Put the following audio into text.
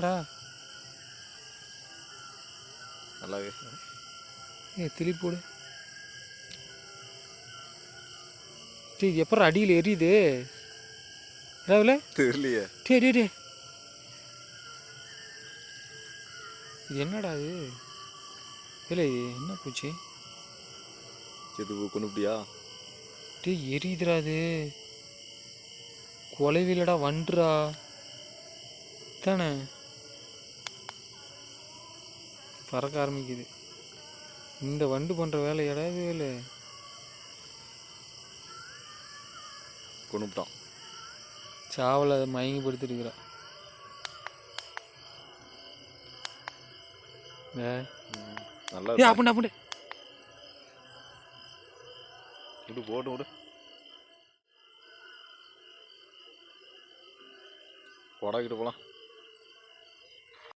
டா நல்லா திளி போடு. டே எப்பறம் அடியில் எரியுது ராவில் தெரியலையே. டே டே டே இது என்னடா இது? இல்லை என்ன பூச்சி? இது கொண்டுட்டியா? டே எரியுதுடா அது. கொலைவில்லடா வண்டுரா தானே பறக்க ஆரம்பிக்குது. இந்த வண்டு பண்ணுற வேலை இடாவே இல்லை. கொண்டுட்டான். சாவலை அதை மயங்கி படுத்துருக்குறா. நல்லா அப்படின் அப்படின் விடு போட்டு விடு. கொடாக்கிட்டு போகலாம்.